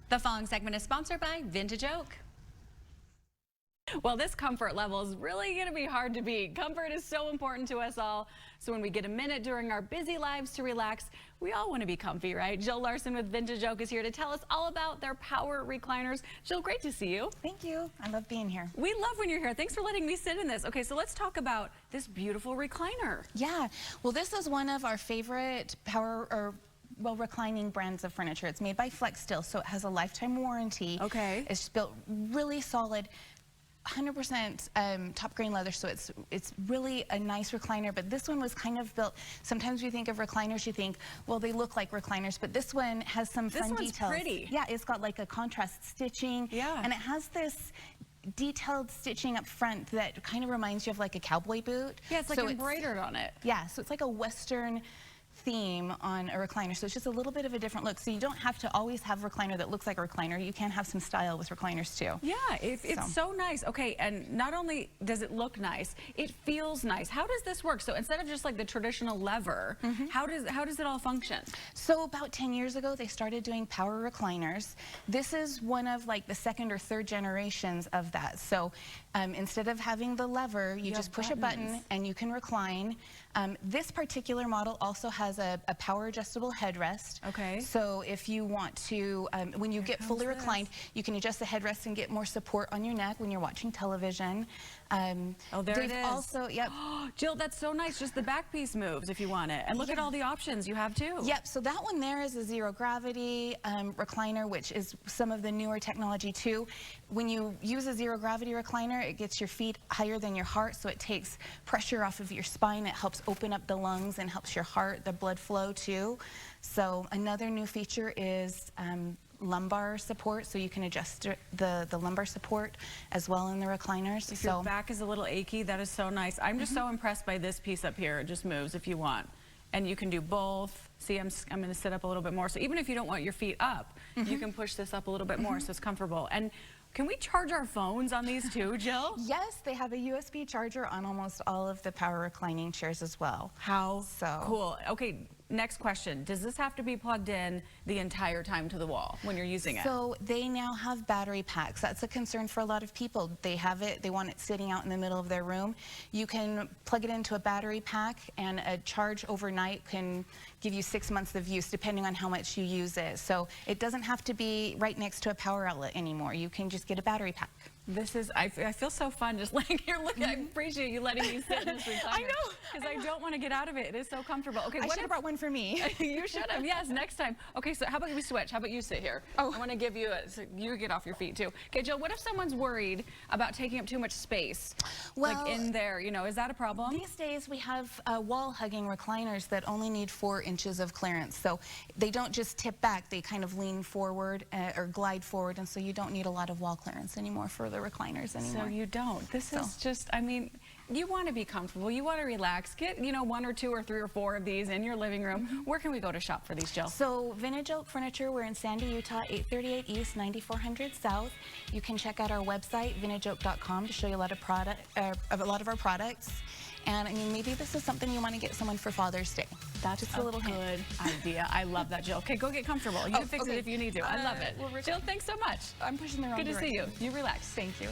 The following segment is sponsored by Vintage Oak. Well, this comfort level is really going to be hard to beat. Comfort is so important to us all. So when we get a minute during our busy lives to relax, we all want to be comfy, right? Jill Larson with Vintage Oak is here to tell us all about their power recliners. Jill, great to see you. Thank you. I love being here. We love when you're here. Thanks for letting me sit in this. Okay, so let's talk about this beautiful recliner. Yeah. Well, this is one of our favorite reclining brands of furniture. It's made by Flex Steel, so it has a lifetime warranty. Okay. It's built really solid. 100% top grain leather, so it's really a nice recliner, but this one was kind of built, sometimes we think of recliners, you think, well, they look like recliners, but this one has some fun details. This one's pretty. Yeah, it's got like a contrast stitching. Yeah. And it has this detailed stitching up front that kind of reminds you of like a cowboy boot. Yeah, it's like embroidered on it. Yeah, so it's like a Western theme on a recliner, so it's just a little bit of a different look. So you don't have to always have a recliner that looks like a recliner. You can have some style with recliners too. Yeah, it's so nice. Okay, and not only does it look nice, it feels nice. How does this work? So instead of just like the traditional lever, how does it all function? So about 10 years ago, they started doing power recliners. This is one of like the second or third generations of that. So instead of having the lever, you just push a button and you can recline. This particular model also has a power adjustable headrest. Okay. So if you want to, when you get fully reclined, you can adjust the headrest and get more support on your neck when you're watching television. Oh, there it is. Also, yep. Jill, that's so nice. Just the back piece moves if you want it. And look at all the options you have too. Yep, so that one there is a zero gravity recliner, which is some of the newer technology too. When you use a zero gravity recliner, it gets your feet higher than your heart, so it takes pressure off of your spine. It helps open up the lungs and helps your heart, the blood flow too. So another new feature is lumbar support, so you can adjust the lumbar support as well in the recliners. If your back is a little achy, that is so nice. I'm just so impressed by this piece up here. It just moves if you want. And you can do both. See, I'm going to sit up a little bit more. So even if you don't want your feet up, you can push this up a little bit more so it's comfortable. And can we charge our phones on these too, Jill? Yes, they have a USB charger on almost all of the power reclining chairs as well. How cool. Okay, next question. Does this have to be plugged in the entire time to the wall when you're using it? So they now have battery packs. That's a concern for a lot of people. They have it, they want it sitting out in the middle of their room. You can plug it into a battery pack, and a charge overnight can give you 6 months of use depending on how much you use it. So it doesn't have to be right next to a power outlet anymore. You can just get a battery pack. This is, I feel so fun just laying here looking. I appreciate you letting me sit in this recliner. I know. Because I don't want to get out of it. It is so comfortable. Okay, I should have brought one for me. You should have, yes, next time. Okay, so how about we switch? How about you sit here? Oh. I want to give you so you get off your feet too. Okay, Jill, what if someone's worried about taking up too much space? Well, like in there, you know, is that a problem? These days we have wall-hugging recliners that only need 4 inches of clearance. So they don't just tip back, they kind of lean forward or glide forward, and so you don't need a lot of wall clearance anymore for the recliners anymore. So you don't. This is just, I mean, you want to be comfortable, you want to relax. Get, you know, 1 or 2 or 3 or 4 of these in your living room. Where can we go to shop for these, Jill? So Vintage Oak Furniture, we're in Sandy, Utah, 838 East, 9400 South. You can check out our website, vintageoak.com, to show you a lot of our products. And I mean, maybe this is something you want to get someone for Father's Day. That's just a little good idea. I love that, Jill. Okay, go get comfortable. You can fix it if you need to. I love it. Well, Jill, thanks so much. I'm pushing the wrong direction. Good to see you. You relax. Thank you.